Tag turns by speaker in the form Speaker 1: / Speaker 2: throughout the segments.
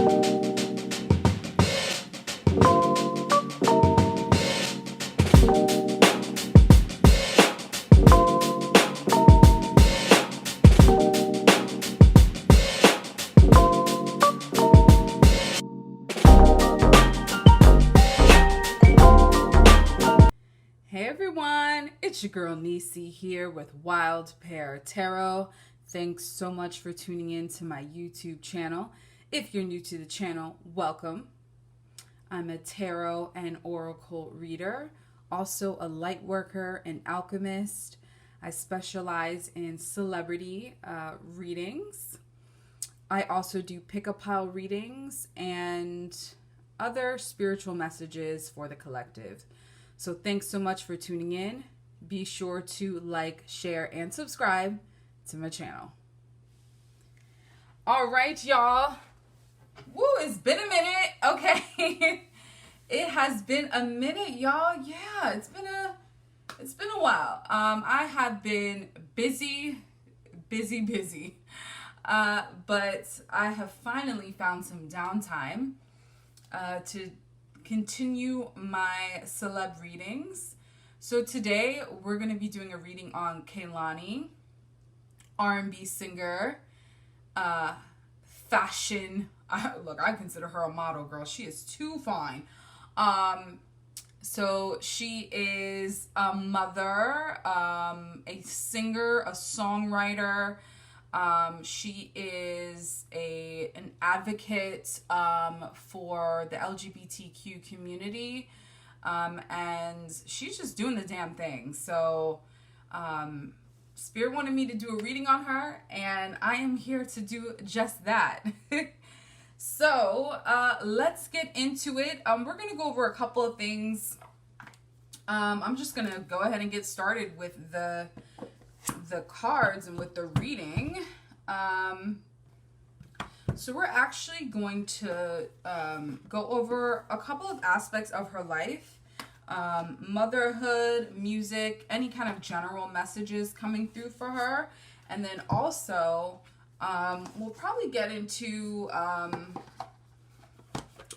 Speaker 1: Hey everyone, it's your girl Nisi here with Wild Pear Tarot. Thanks so much for tuning in to my YouTube channel. If you're new to the channel, welcome. I'm a tarot and oracle reader, also a light worker and alchemist. I specialize in celebrity readings. I also do pick-a-pile readings and other spiritual messages for the collective. So thanks so much for tuning in. Be sure to like, share, and subscribe to my channel. All right, y'all. Woo, it's been a minute. Okay. It has been a minute, y'all. Yeah, it's been a while. I have been busy. But I have finally found some downtime to continue my celeb readings. So today we're going to be doing a reading on Kehlani, R&B singer, fashion. Look, I consider her a model, girl. She is too fine. So she is a mother, a singer, a songwriter. She is an advocate for the LGBTQ community, and she's just doing the damn thing. So Spirit wanted me to do a reading on her, and I am here to do just that. So let's get into it. We're going to go over a couple of things. I'm just going to go ahead and get started with the cards and with the reading. So we're actually going to go over a couple of aspects of her life, motherhood, music, any kind of general messages coming through for her, and then also we'll probably get into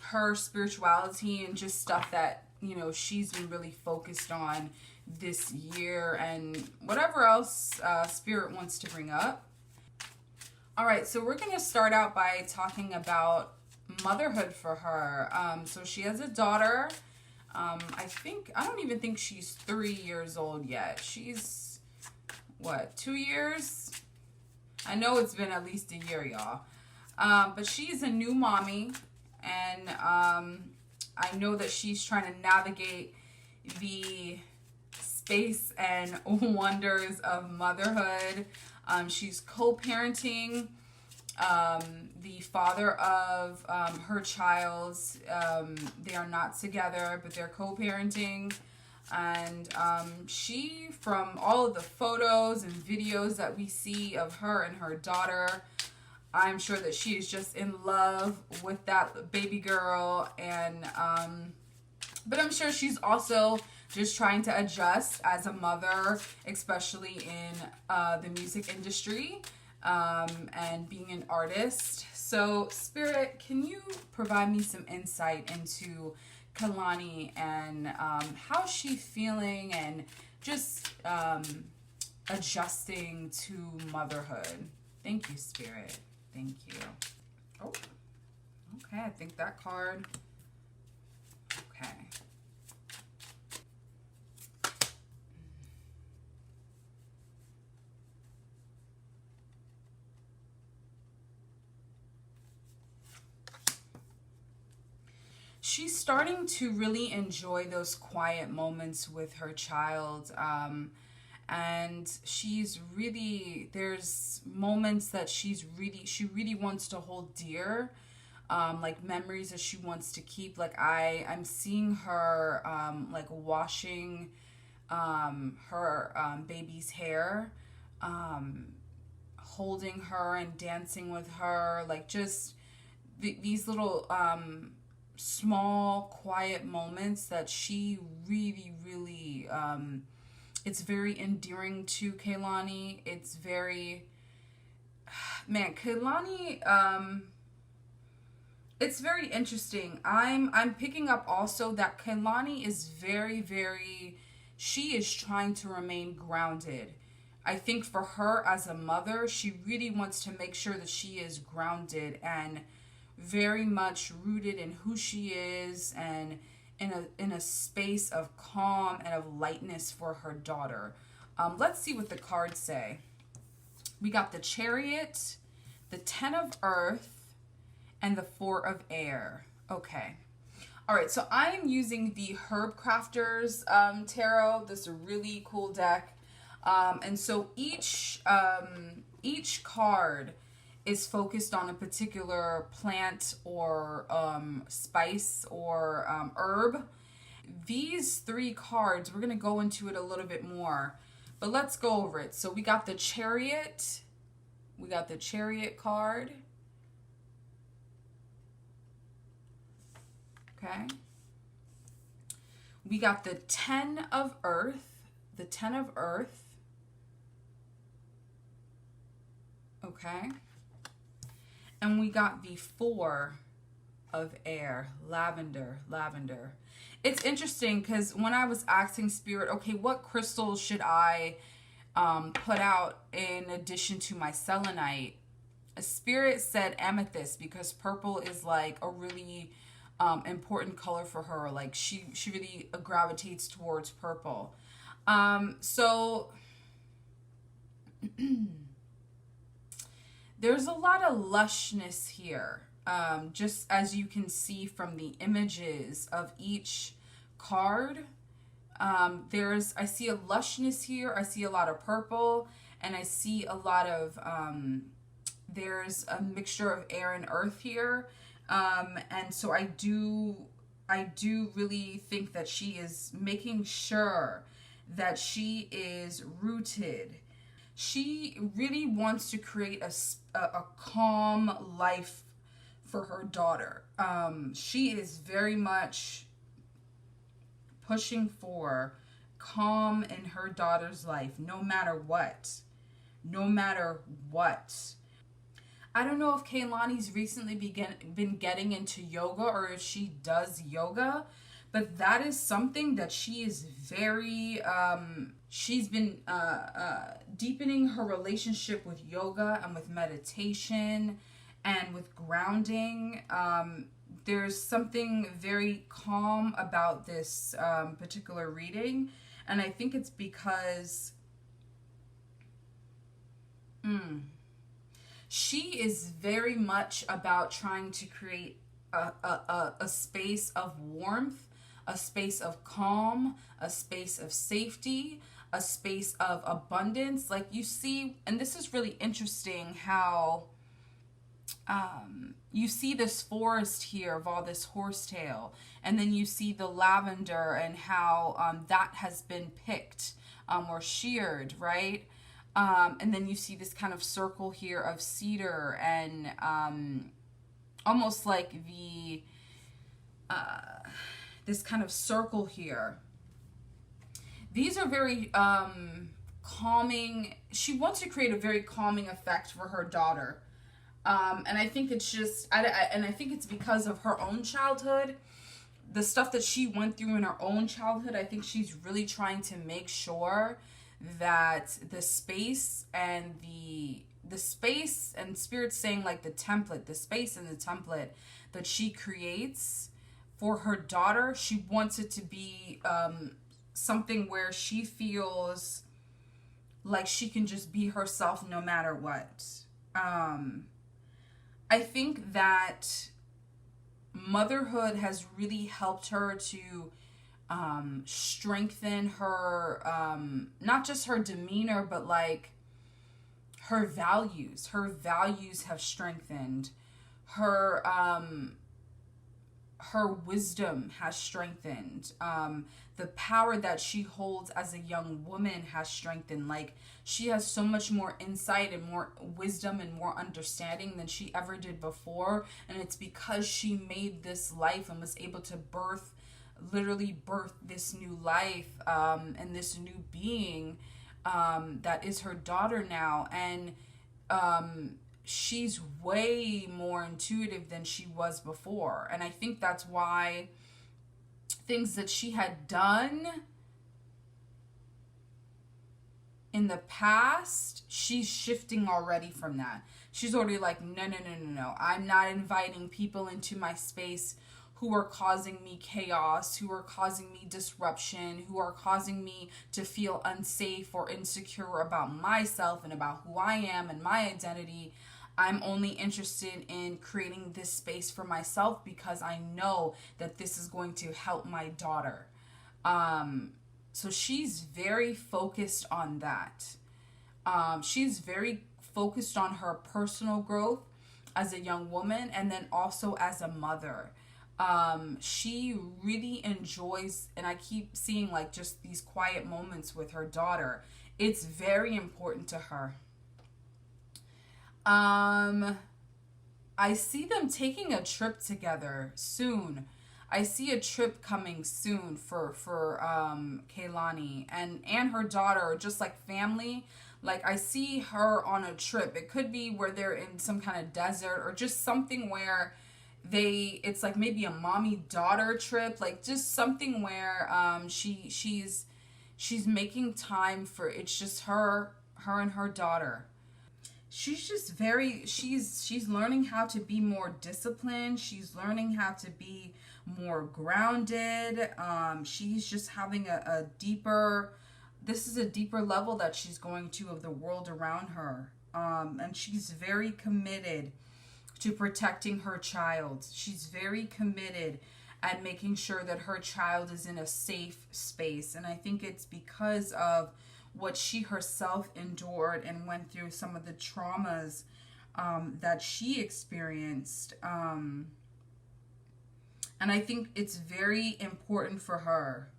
Speaker 1: her spirituality and just stuff that, you know, she's been really focused on this year and whatever else Spirit wants to bring up. All right, so we're going to start out by talking about motherhood for her. So she has a daughter. I don't even think she's 3 years old yet. She's, what, 2 years? I know it's been at least a year, y'all. But she's a new mommy, and I know that she's trying to navigate the space and wonders of motherhood. She's co-parenting the father of her child. They are not together, but they're co-parenting. And she, from all of the photos and videos that we see of her and her daughter, I'm sure that she is just in love with that baby girl. And but I'm sure she's also just trying to adjust as a mother, especially in the music industry and being an artist. So, Spirit, can you provide me some insight into Kehlani and how she's feeling and just adjusting to motherhood? Thank you, Spirit. Thank you. Oh, okay. I think that card. Okay. She's starting to really enjoy those quiet moments with her child. And she's really, there's moments that she really wants to hold dear, like memories that she wants to keep. Like I'm seeing her, like washing, her, baby's hair, holding her and dancing with her, like just these little, small, quiet moments that she really, it's very endearing to Kehlani. It's very, man, Kehlani, it's very interesting. I'm picking up also that Kehlani is very, she is trying to remain grounded. I think for her as a mother, she really wants to make sure that she is grounded and very much rooted in who she is, and in a space of calm and of lightness for her daughter. Let's see what the cards say. We got the Chariot, the Ten of Earth, and the Four of Air. Okay. All right, so I am using the Herbcrafter's tarot. This is a really cool deck. And so each card is focused on a particular plant or spice or herb. These 3 cards, we're going to go into it a little bit more, but let's go over it. So we got the Chariot. We got the Chariot card. Okay. We got the Ten of Earth. The Ten of Earth. Okay. And we got the Four of Air. Lavender. It's interesting because when I was asking Spirit, okay, what crystals should I put out in addition to my selenite? Spirit said amethyst, because purple is like a really important color for her. Like she really gravitates towards purple. So there's a lot of lushness here. Just as you can see from the images of each card, I see a lushness here. I see a lot of purple, and I see a lot of, there's a mixture of air and earth here. And so I do really think that she is making sure that she is rooted. She really wants to create a calm life for her daughter. She is very much pushing for calm in her daughter's life, no matter what. I don't know if Kehlani's recently been getting into yoga, or if she does yoga, but that is something that she is very, she's been deepening her relationship with yoga and with meditation and with grounding. There's something very calm about this particular reading, and I think it's because she is very much about trying to create a space of warmth, a space of calm, a space of safety, a space of abundance. Like you see, and this is really interesting how you see this forest here of all this horsetail, and then you see the lavender and how that has been picked or sheared, right? And then you see this kind of circle here of cedar, and almost like the this kind of circle here. These are very calming. She wants to create a very calming effect for her daughter. And I think it's just, and I think it's because of her own childhood, the stuff that she went through in her own childhood. I think she's really trying to make sure that the space and the space, and Spirit's saying like the template, the space and the template that she creates for her daughter, she wants it to be something where she feels like she can just be herself no matter what. I think that motherhood has really helped her to strengthen her, not just her demeanor, but like her values. Her values have strengthened. Her wisdom has strengthened. The power that she holds as a young woman has strengthened. Like, she has so much more insight and more wisdom and more understanding than she ever did before. And it's because she made this life and was able to literally birth this new life and this new being that is her daughter now. And she's way more intuitive than she was before. And I think that's why things that she had done in the past, she's shifting already from that. She's already like, no. I'm not inviting people into my space who are causing me chaos, who are causing me disruption, who are causing me to feel unsafe or insecure about myself and about who I am and my identity. I'm only interested in creating this space for myself because I know that this is going to help my daughter. So she's very focused on that. She's very focused on her personal growth as a young woman and then also as a mother. She really enjoys, and I keep seeing like just these quiet moments with her daughter. It's very important to her. I see them taking a trip together soon. I see a trip coming soon for Kehlani and her daughter, or just like family. Like I see her on a trip. It could be where they're in some kind of desert or just something where it's like maybe a mommy-daughter trip, like just something where she's making time for, it's just her and her daughter. She's just she's learning how to be more disciplined. She's learning how to be more grounded. She's just having a deeper level that she's going to of the world around her. And she's very committed to protecting her child. She's very committed at making sure that her child is in a safe space. And I think it's because of what she herself endured and went through, some of the traumas that she experienced. And I think it's very important for her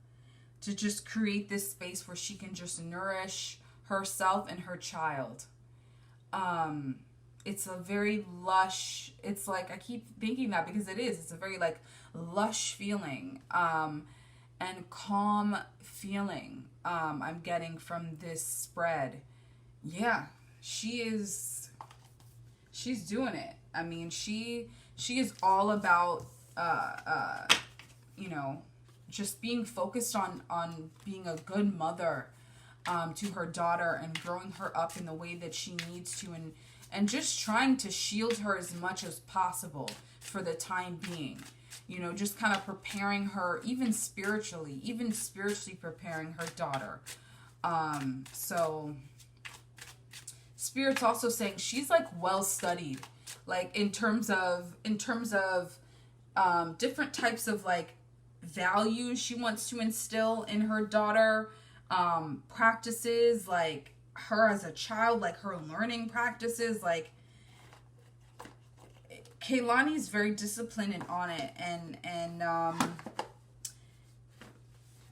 Speaker 1: to just create this space where she can just nourish herself and her child. It's a very lush, it's like, I keep thinking that because it's a very like lush feeling and calm feeling I'm getting from this spread. Yeah, she's doing it. I mean, she is all about just being focused on being a good mother to her daughter and growing her up in the way that she needs to, and just trying to shield her as much as possible for the time being. Just kind of preparing her, even spiritually preparing her daughter. So Spirit's also saying she's like well studied, like in terms of different types of like values she wants to instill in her daughter, practices like her as a child, like her learning practices. Like Kehlani's very disciplined and on it, and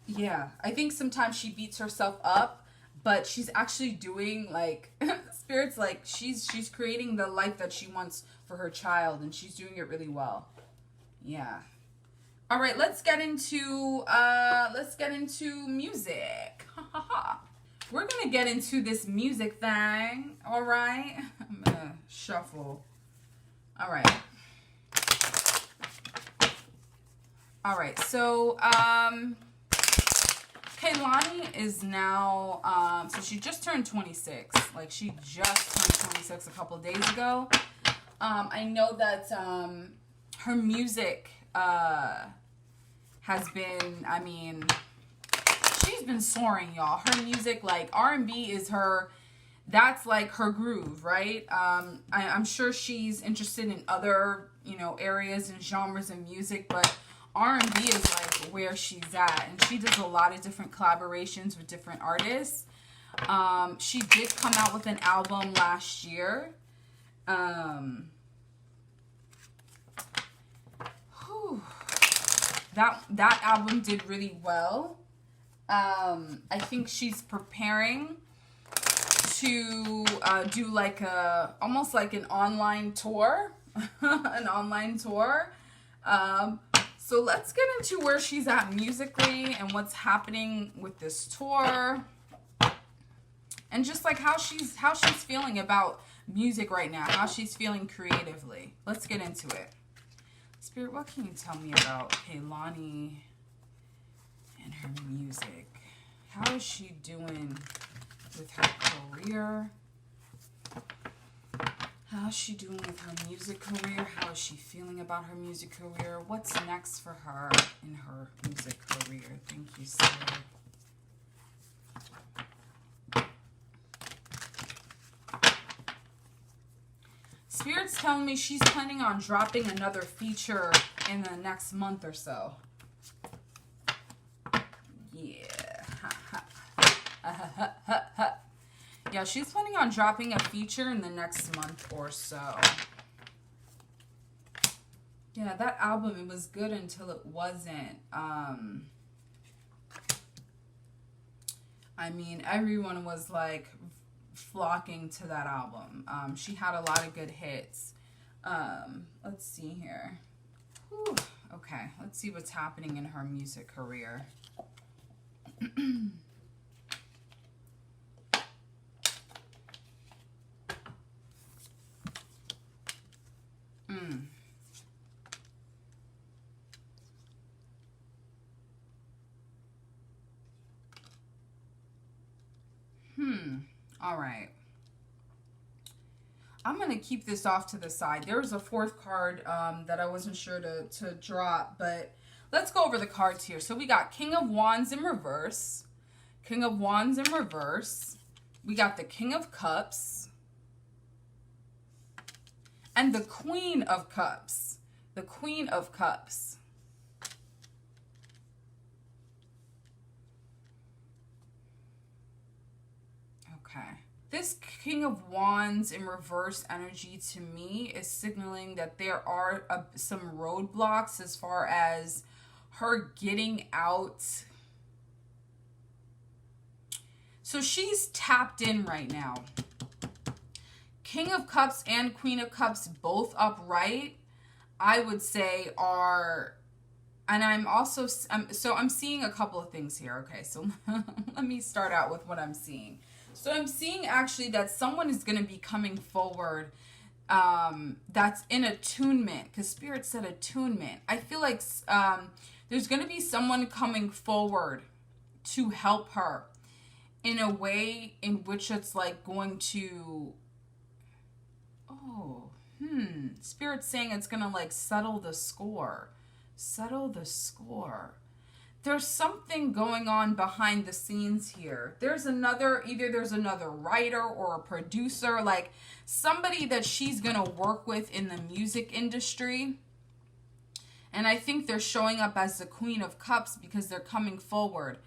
Speaker 1: yeah, I think sometimes she beats herself up, but she's actually doing like Spirit's like she's creating the life that she wants for her child, and she's doing it really well. Yeah. All right, let's get into music. We're gonna get into this music thing. All right, I'm gonna shuffle. All right. So Kehlani is now so she just turned 26. Like she just turned 26 a couple of days ago. I know that her music has been, I mean, she's been soaring, y'all. Her music, like R&B is that's like her groove, right? I'm sure she's interested in other, areas and genres of music, but R&B is like where she's at. And she does a lot of different collaborations with different artists. She did come out with an album last year. That album did really well. I think she's preparing to do like almost like an online tour. So let's get into where she's at musically and what's happening with this tour, and just like how she's feeling about music right now, how she's feeling creatively. Let's get into it. Spirit, what can you tell me about Kehlani and her music? How is she doing with her career? How's she doing with her music career? How is she feeling about her music career? What's next for her in her music career? Thank you, Celeb. Spirit's telling me she's planning on dropping another feature in the next month or so. Yeah. Yeah, she's planning on dropping a feature in the next month or so. Yeah, that album, it was good until it wasn't. I mean, everyone was like flocking to that album. She had a lot of good hits. Let's see here. Whew. Okay, let's see what's happening in her music career. All right. I'm going to keep this off to the side. There was a fourth card that I wasn't sure to drop, but let's go over the cards here. So we got King of Wands in reverse. King of Wands in reverse. We got the King of Cups. And the Queen of Cups. The Queen of Cups. Okay. This King of Wands in reverse energy to me is signaling that there are some roadblocks as far as her getting out. So she's tapped in right now. King of Cups and Queen of Cups both upright, I would say are, and I'm also, so I'm seeing a couple of things here. Okay, so let me start out with what I'm seeing. So I'm seeing actually that someone is going to be coming forward that's in attunement, because Spirit said attunement. I feel like there's going to be someone coming forward to help her in a way in which it's like going to, Spirit's saying it's going to like settle the score. Settle the score. There's something going on behind the scenes here. There's another, either there's another writer or a producer, like somebody that she's going to work with in the music industry. And I think they're showing up as the Queen of Cups because they're coming forward.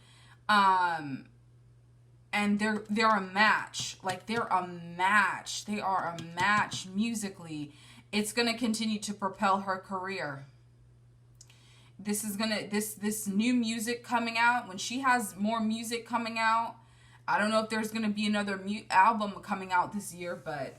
Speaker 1: And they're a match. Like they're a match. They are a match musically. It's going to continue to propel her career. This is gonna, this new music coming out, when she has more music coming out, I don't know if there's gonna be another album coming out this year, but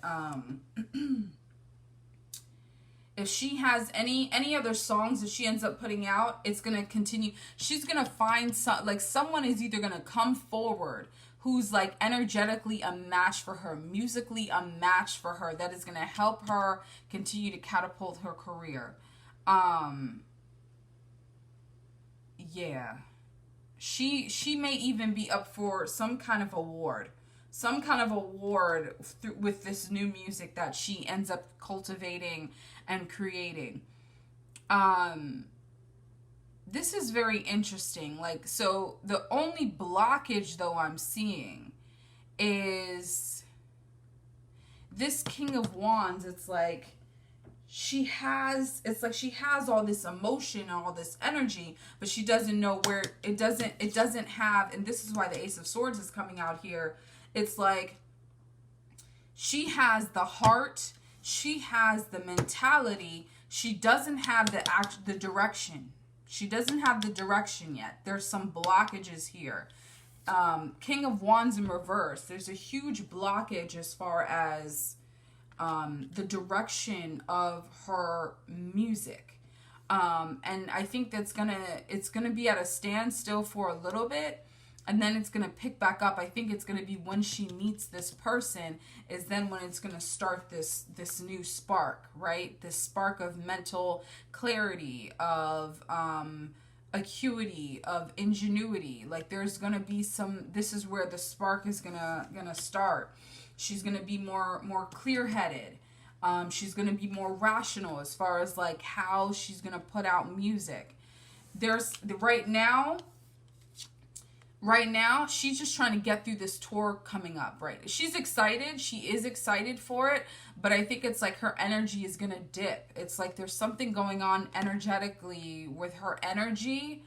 Speaker 1: if she has any other songs that she ends up putting out, it's gonna continue. She's gonna find someone is either gonna come forward who's like energetically a match for her, musically a match for her, that is gonna help her continue to catapult her career. Yeah, she may even be up for some kind of award. With this new music that she ends up cultivating and creating. This is very interesting. Like, so the only blockage though I'm seeing is this King of Wands. It's like she has all this emotion and all this energy, but she doesn't know where it doesn't have, and this is why the Ace of Swords is coming out here. It's like she has the heart, she has the mentality, she doesn't have the direction. She doesn't have the direction yet. There's some blockages here. King of Wands in reverse. There's a huge blockage as far as the direction of her music. And I think it's gonna be at a standstill for a little bit. and then it's going to pick back up. I think it's going to be when she meets this person is then when it's going to start this new spark, right? This spark of mental clarity, of acuity, of ingenuity. Like there's going to be this is where the spark is going to start. She's going to be more clear-headed. She's going to be more rational as far as like how she's going to put out music. Right now, she's just trying to get through this tour coming up, right? She's excited. She is excited for it. But I think it's like her energy is going to dip. It's like there's something going on energetically with her energy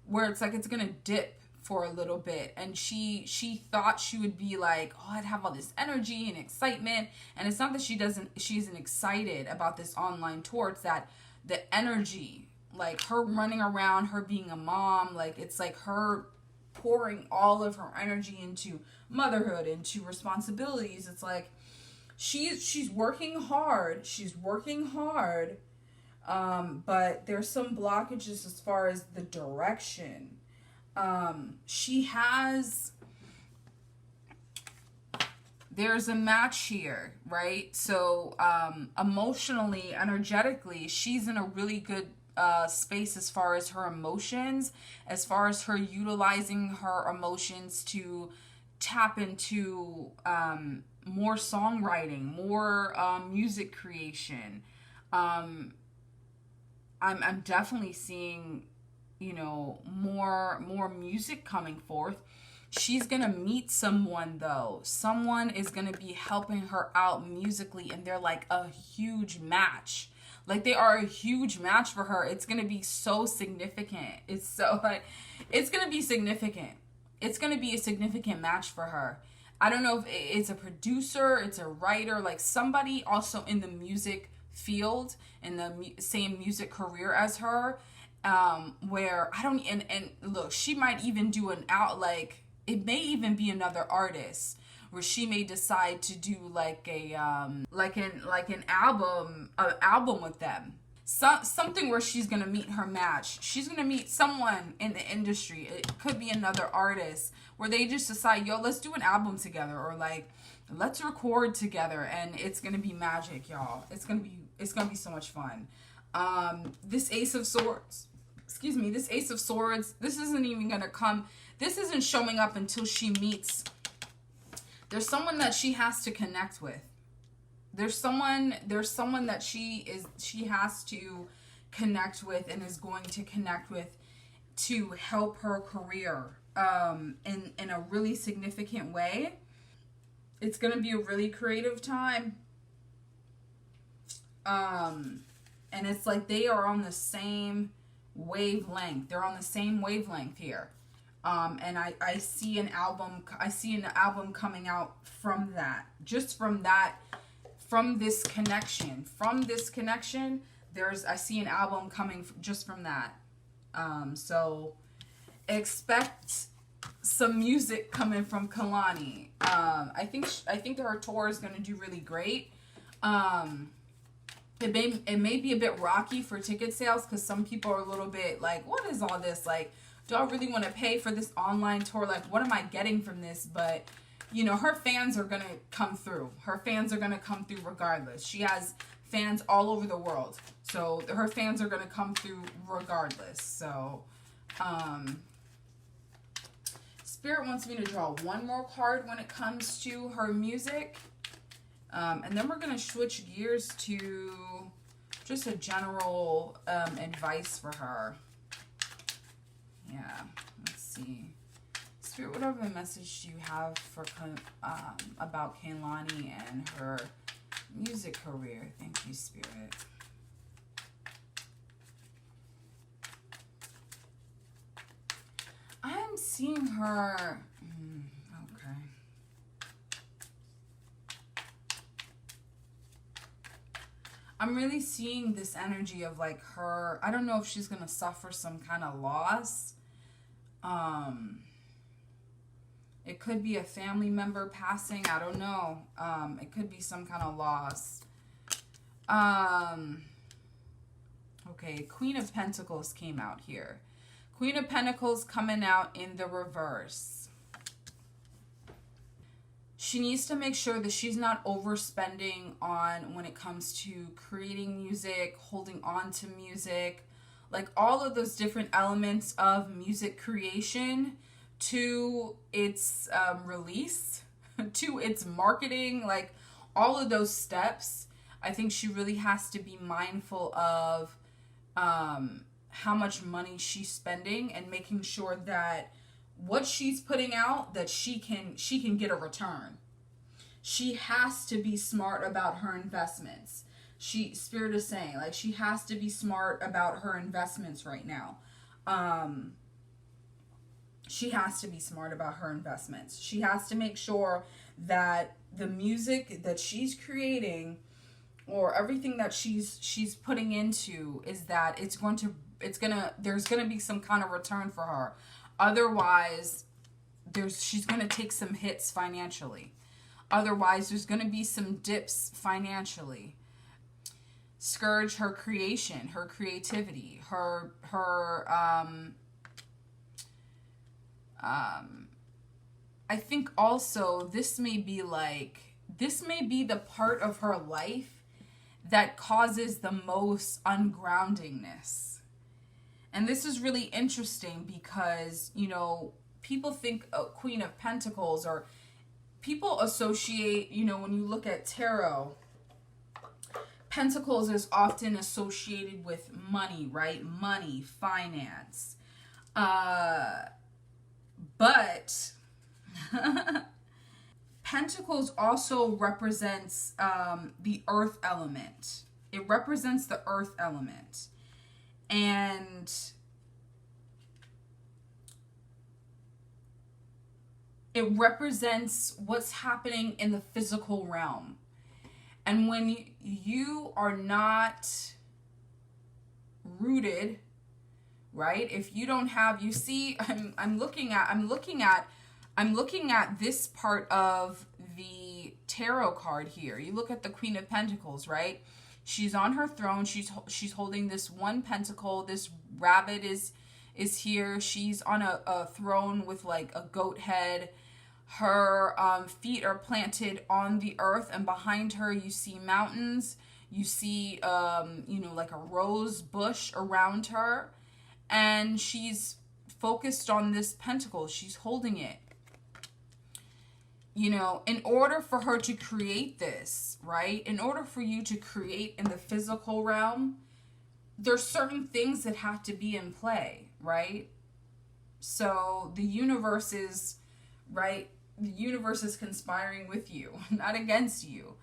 Speaker 1: where it's like it's going to dip for a little bit. And she thought she would be like, oh, I'd have all this energy and excitement. And it's not that she isn't excited about this online tour. It's that the energy, like her running around, her being a mom, like it's like her pouring all of her energy into motherhood, into responsibilities. It's like she's working hard. But there's some blockages as far as the direction. There's a match here, right? So emotionally, energetically, she's in a really good space as far as her emotions, as far as her utilizing her emotions to tap into more songwriting, more music creation. I'm definitely seeing, more music coming forth. She's gonna meet someone though. Someone is gonna be helping her out musically, and they're like a huge match. Like they are a huge match for her. It's going to be so significant. It's going to be significant. It's going to be a significant match for her. I don't know if it's a producer, it's a writer, like somebody also in the music field, in the same music career as her, where and look, she might even do it may even be another artist where she may decide to do like an album with them. Something where she's gonna meet her match. She's gonna meet someone in the industry. It could be another artist where they just decide, yo, let's do an album together, or like let's record together, and it's gonna be magic, y'all. It's gonna be so much fun. This Ace of Swords, this isn't even gonna come. This isn't showing up until she meets. There's someone that she has to connect with. There's someone that she has to connect with and is going to connect with to help her career in a really significant way. It's going to be a really creative time. And it's like they are on the same wavelength. They're on the same wavelength here. And I see an album coming out from that. Just from that, from this connection. I see an album coming just from that. So expect some music coming from Kehlani. I think her tour is going to do really great. It may be a bit rocky for ticket sales because some people are a little bit like, what is all this? Like, do I really want to pay for this online tour? Like, what am I getting from this? But, her fans are going to come through. Her fans are going to come through regardless. She has fans all over the world. So her fans are going to come through regardless. So, Spirit wants me to draw one more card when it comes to her music. And then we're going to switch gears to just a general advice for her. Yeah, let's see. Spirit, what other message do you have for about Kehlani and her music career? Thank you, Spirit. I'm seeing her... okay. I'm really seeing this energy of like her... I don't know if she's going to suffer some kind of loss. It could be a family member passing. I don't know. It could be some kind of loss. Okay, Queen of Pentacles came out here. Queen of Pentacles coming out in the reverse. She needs to make sure that she's not overspending on when it comes to creating music, holding on to music, like all of those different elements of music creation to its release, to its marketing, like all of those steps. I think she really has to be mindful of how much money she's spending and making sure that what she's putting out, that she can get a return. She has to be smart about her investments. Spirit is saying, like, she has to be smart about her investments right now. She has to be smart about her investments. She has to make sure that the music that she's creating, or everything that she's putting into, is that there's gonna be some kind of return for her. Otherwise, she's gonna take some hits financially. Otherwise, there's gonna be some dips financially. Scourge her creation, her creativity, her I think also this may be the part of her life that causes the most ungroundingness. And this is really interesting because, you know, people think Queen of Pentacles, or people associate, you know, when you look at tarot, Pentacles is often associated with money, right? Money, finance. But Pentacles also represents the earth element. It represents the earth element. And it represents what's happening in the physical realm. And when you are not rooted, right? If you don't have, you see, I'm looking at this part of the tarot card here. You look at the Queen of Pentacles, right? She's on her throne. She's holding this one pentacle. This rabbit is here. She's on a throne with like a goat head. Her feet are planted on the earth, and behind her you see mountains. You see, you know, like a rose bush around her, and she's focused on this pentacle. She's holding it. You know, in order for her to create this, right? In order for you to create in the physical realm, there's certain things that have to be in play, right? So the universe is, right? The universe is conspiring with you, not against you.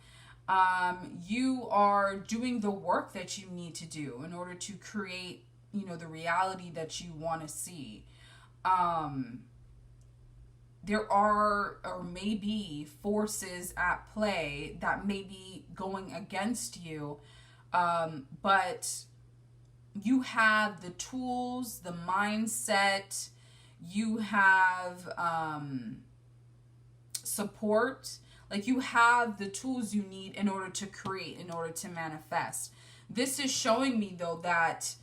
Speaker 1: You are doing the work that you need to do in order to create, you know, the reality that you want to see. There are, or may be, forces at play that may be going against you, but you have the tools, the mindset, you have support, like you have the tools you need in order to create, in order to manifest. This is showing me, though, that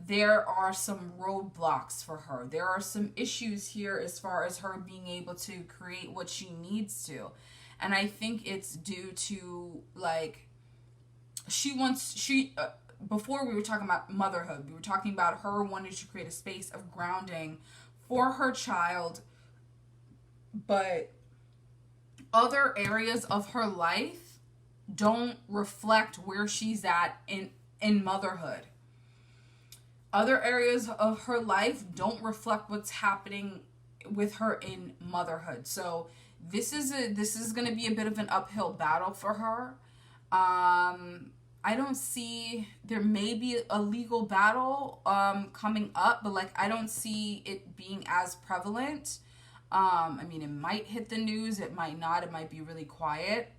Speaker 1: there are some roadblocks for her. There are some issues here as far as her being able to create what she needs to. And I think it's due to, like, before we were talking about motherhood, we were talking about her wanting to create a space of grounding for her child, but other areas of her life don't reflect where she's at in motherhood. Other areas of her life don't reflect what's happening with her in motherhood. So this is going to be a bit of an uphill battle for her. I don't see, there may be a legal battle coming up, but like I don't see it being as prevalent. I mean, it might hit the news, it might not, it might be really quiet.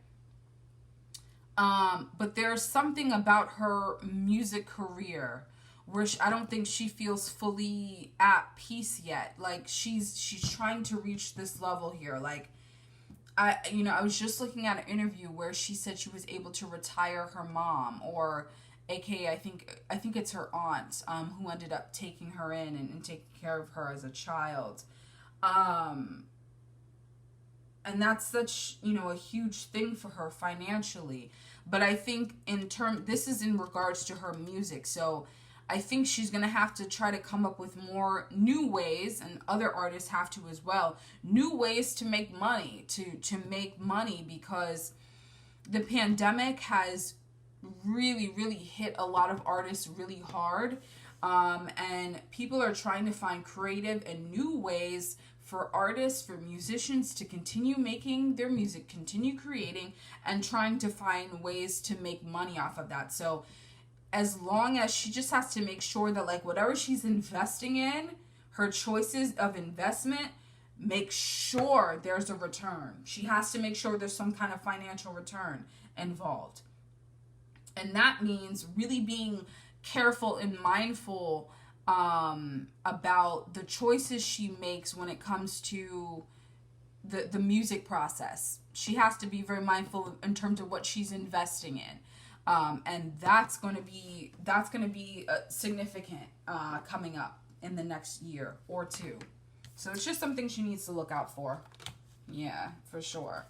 Speaker 1: But there's something about her music career where I don't think she feels fully at peace yet. Like she's trying to reach this level here. Like I was just looking at an interview where she said she was able to retire her mom, or aka I think it's her aunt, who ended up taking her in and taking care of her as a child. And that's such, you know, a huge thing for her financially. But I think this is in regards to her music. So I think she's going to have to try to come up with more new ways, and other artists have to as well, new ways to make money, to make money, because the pandemic has really, really hit a lot of artists really hard. And people are trying to find creative and new ways for artists, for musicians to continue making their music, continue creating, and trying to find ways to make money off of that. So as long as she just has to make sure that, like, whatever she's investing in, her choices of investment, make sure there's a return. She has to make sure there's some kind of financial return involved. And that means really being careful and mindful about the choices she makes when it comes to the music process. She has to be very mindful in terms of what she's investing in. And that's going to be significant coming up in the next year or two. So it's just something she needs to look out for. Yeah, for sure.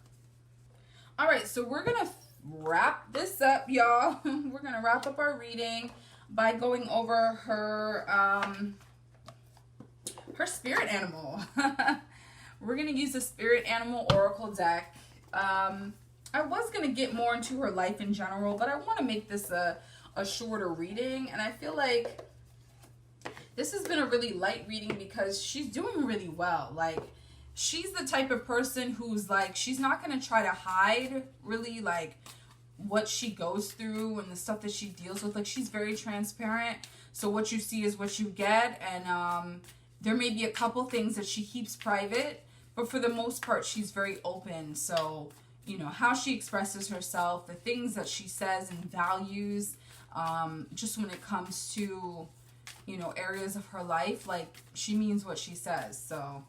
Speaker 1: All right, so we're going to wrap this up, y'all. We're going to wrap up our reading by going over her spirit animal. We're going to use the spirit animal oracle deck. I was going to get more into her life in general, but I want to make this a shorter reading. And I feel like this has been a really light reading because she's doing really well. Like, she's the type of person who's like, she's not going to try to hide really, like, what she goes through and the stuff that she deals with. Like, she's very transparent. So what you see is what you get. And there may be a couple things that she keeps private, but for the most part, she's very open. So, you know, how she expresses herself, the things that she says and values, just when it comes to, you know, areas of her life, like, she means what she says. So,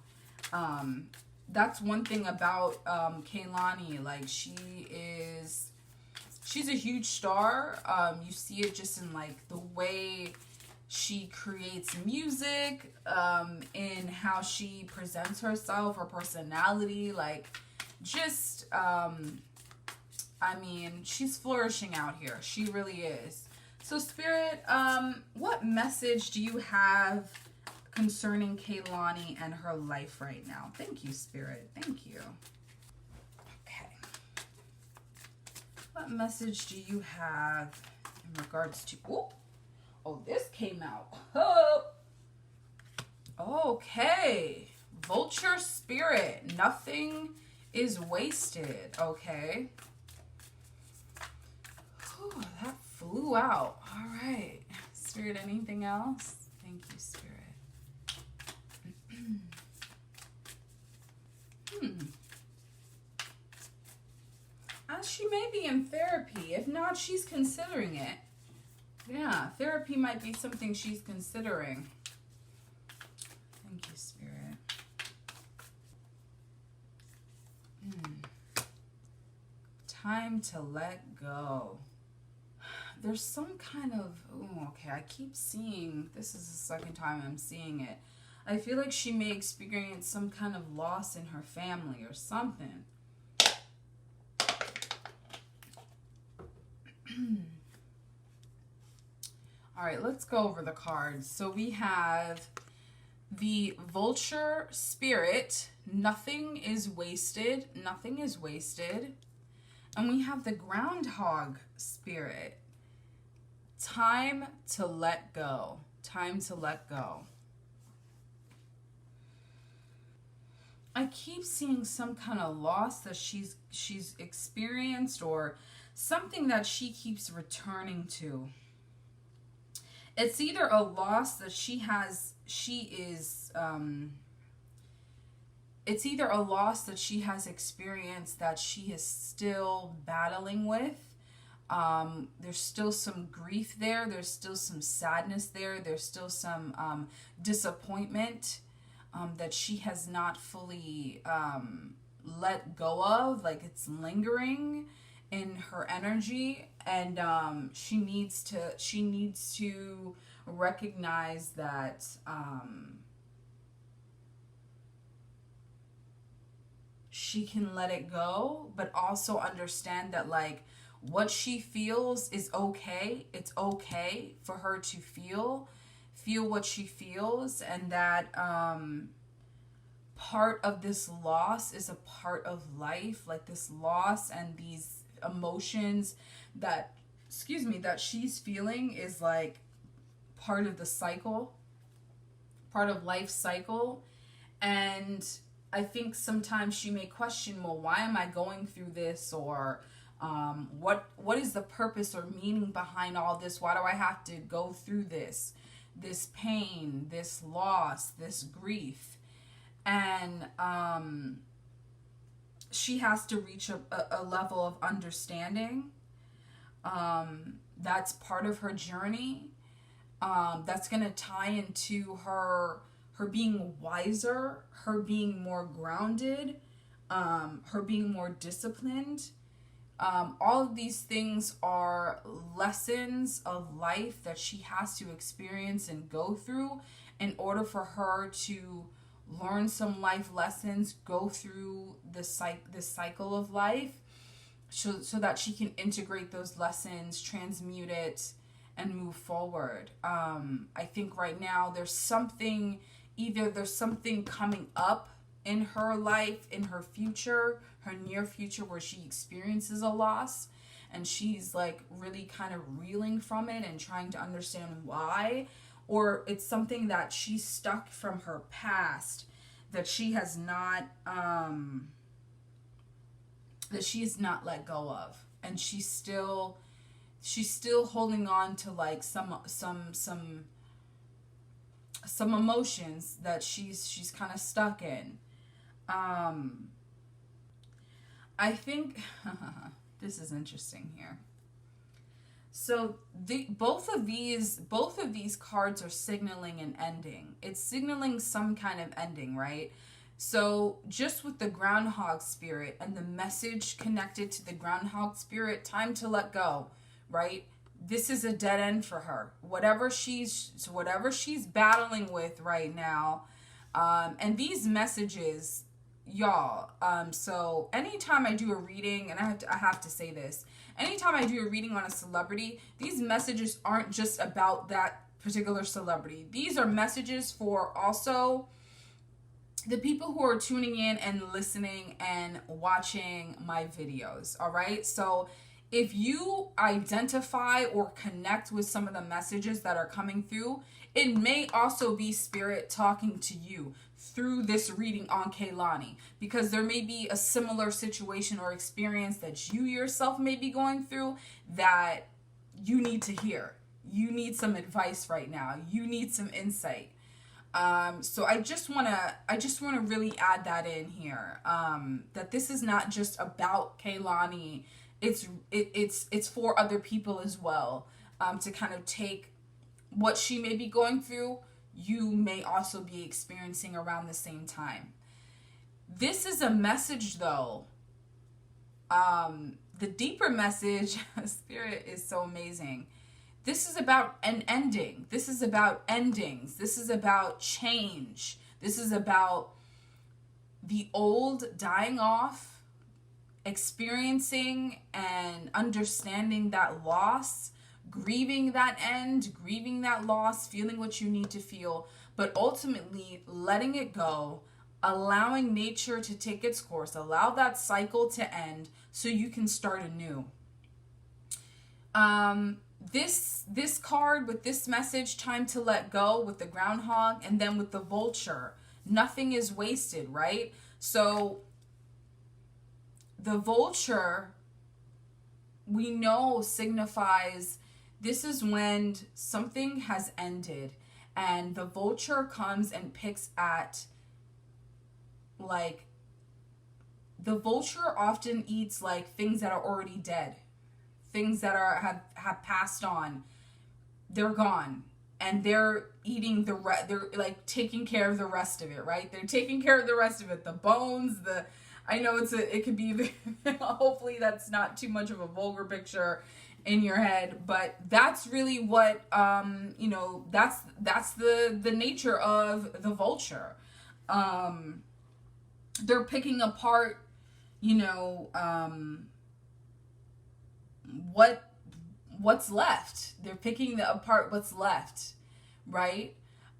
Speaker 1: that's one thing about Kehlani. Like, she's a huge star. You see it just in, like, the way she creates music, in how she presents herself, her personality, like, just, I mean, she's flourishing out here. She really is. So, Spirit, what message do you have concerning Kehlani and her life right now? Thank you, Spirit. Thank you. Okay. What message do you have in regards to... Oh, this came out. Oh. Okay. Vulture Spirit. Nothing is wasted. Okay. Whew, that flew out. All right. Spirit, anything else? Thank you, Spirit. She may be in therapy. If not, she's considering it. Yeah, therapy might be something she's considering. Thank you, Spirit. Time to let go. There's some kind of... Oh, okay, I keep seeing... This is the second time I'm seeing it. I feel like she may experience some kind of loss in her family or something. All right, let's go over the cards. So we have the Vulture Spirit. Nothing is wasted. Nothing is wasted. And we have the Groundhog Spirit. Time to let go. Time to let go. I keep seeing some kind of loss that she's experienced, or something that she keeps returning to. It's either a loss that it's either a loss that she has experienced that she is still battling with. There's still some grief there. There's still some sadness there. There's still some disappointment that she has not fully let go of. Like, it's lingering in her energy. And she needs to recognize that she can let it go, but also understand that, like, what she feels is okay. It's okay for her to feel what she feels, and that part of this loss is a part of life. Like, this loss and these emotions that she's feeling is like part of the cycle, part of life cycle. And I think sometimes she may question, well, why am I going through this? Or what is the purpose or meaning behind all this? Why do I have to go through this pain, this loss, this grief? And she has to reach a level of understanding. That's part of her journey. That's going to tie into her being wiser, her being more grounded, her being more disciplined. All of these things are lessons of life that she has to experience and go through in order for her to learn some life lessons, go through this cycle of life, so that she can integrate those lessons, transmute it, and move forward. I think right now there's something coming up in her life, in her future, her near future, where she experiences a loss, and she's like really kind of reeling from it and trying to understand why. Or it's something that she's stuck from her past that she has not let go of, and she's still holding on to like some emotions that she's kind of stuck in. I think this is interesting here. So both of these cards are signaling an ending. It's signaling some kind of ending, right? So just with the groundhog spirit and the message connected to the groundhog spirit, time to let go, right? This is a dead end for her. Whatever she's battling with right now, and these messages, y'all. So anytime I do a reading, and I have to say this, anytime I do a reading on a celebrity, these messages aren't just about that particular celebrity. These are messages for also the people who are tuning in and listening and watching my videos. All right. So if you identify or connect with some of the messages that are coming through, it may also be spirit talking to you through this reading on Kehlani, because there may be a similar situation or experience that you yourself may be going through that you need to hear. You need some advice right now. You need some insight. So I just want to really add that in here, that this is not just about Kehlani. It's for other people as well, to kind of take what she may be going through. You may also be experiencing around the same time. This is a message, though. The deeper message, Spirit is so amazing. This is about an ending. This is about endings. This is about change. This is about the old dying off, experiencing and understanding that loss, grieving that end, grieving that loss, feeling what you need to feel, but ultimately letting it go, allowing nature to take its course, allow that cycle to end so you can start anew. This card with this message, time to let go, with the groundhog, and then with the vulture, nothing is wasted, right? So the vulture, we know, signifies this is when something has ended, and the vulture comes and picks at, like, the vulture often eats like things that are already dead, things that have passed on. They're gone, and they're eating they're like taking care of the rest of it, right? They're taking care of the rest of it, the bones, I know it could be hopefully that's not too much of a vulgar picture. in your head, but that's really what, you know, that's the nature of the vulture. They're picking apart, you know, what's left. They're picking apart what's left, right?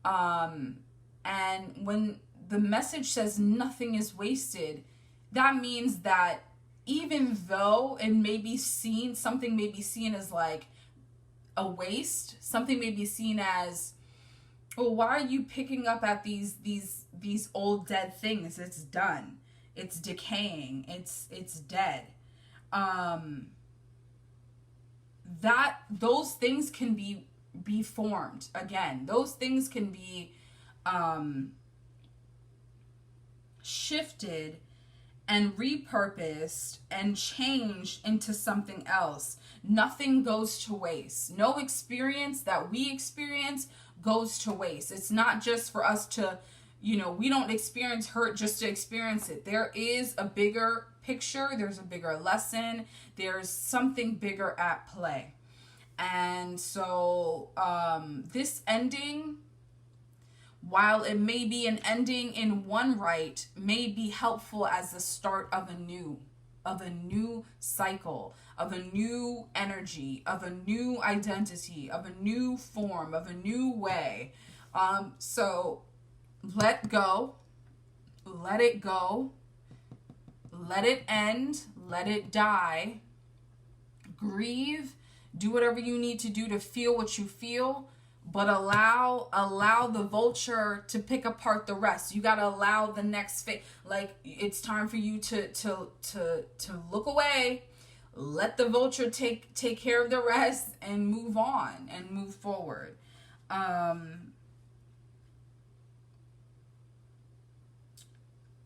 Speaker 1: And when the message says nothing is wasted, that means that even though it may be seen, something may be seen as like a waste, something may be seen as, oh, why are you picking up at these old dead things? It's done. It's decaying. It's dead. That those things can be formed again. Those things can be shifted and repurposed and changed into something else. Nothing goes to waste. No experience that we experience goes to waste. It's not just for us to, you know, we don't experience hurt just to experience it. There is a bigger picture. There's a bigger lesson. There's something bigger at play. And so this ending, while it may be an ending in one right, may be helpful as the start of a new cycle, of a new energy, of a new identity, of a new form, of a new way. So let go, let it go, let it end, let it die, grieve, do whatever you need to do to feel what you feel. But allow the vulture to pick apart the rest. You got to allow the next phase. Like, it's time for you to look away, let the vulture take care of the rest, and move on and move forward.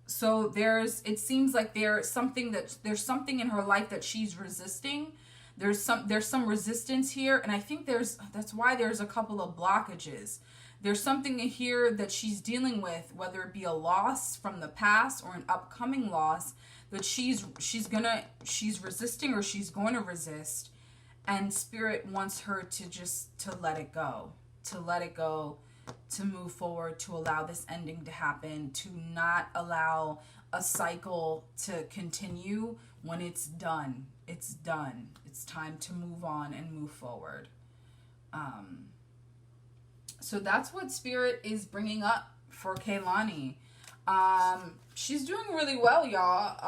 Speaker 1: So it seems like there's something in her life that she's resisting. There's some resistance here, and I think that's why there's a couple of blockages. There's something here that she's dealing with, whether it be a loss from the past or an upcoming loss, that she's resisting, or she's going to resist, and Spirit wants her to let it go, to move forward, to allow this ending to happen, to not allow a cycle to continue when it's done. It's done. It's time to move on and move forward. So that's what Spirit is bringing up for Kehlani. She's doing really well, y'all.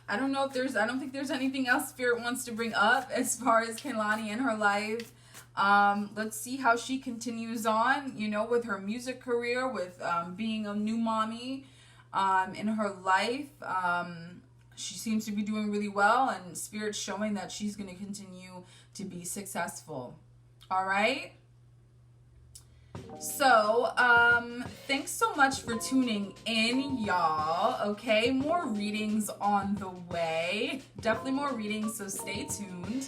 Speaker 1: I don't think there's anything else Spirit wants to bring up as far as Kehlani and her life. Let's see how she continues on, you know, with her music career, with being a new mommy in her life. She seems to be doing really well, and Spirit's showing that she's going to continue to be successful. All right? So, thanks so much for tuning in, y'all. Okay, more readings on the way. Definitely more readings, so stay tuned.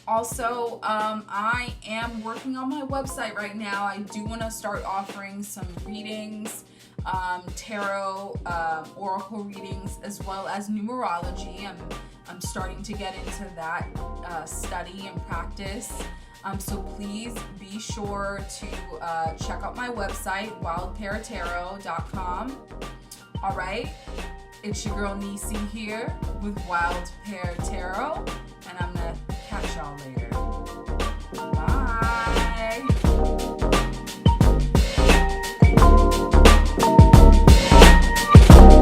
Speaker 1: Also, I am working on my website right now. I do want to start offering some readings, tarot, oracle readings, as well as numerology. I'm starting to get into that study and practice. So please be sure to check out my website, wildpeartarot.com. All right, it's your girl Nisi here with Wild Pear Tarot, and I'm gonna catch y'all later.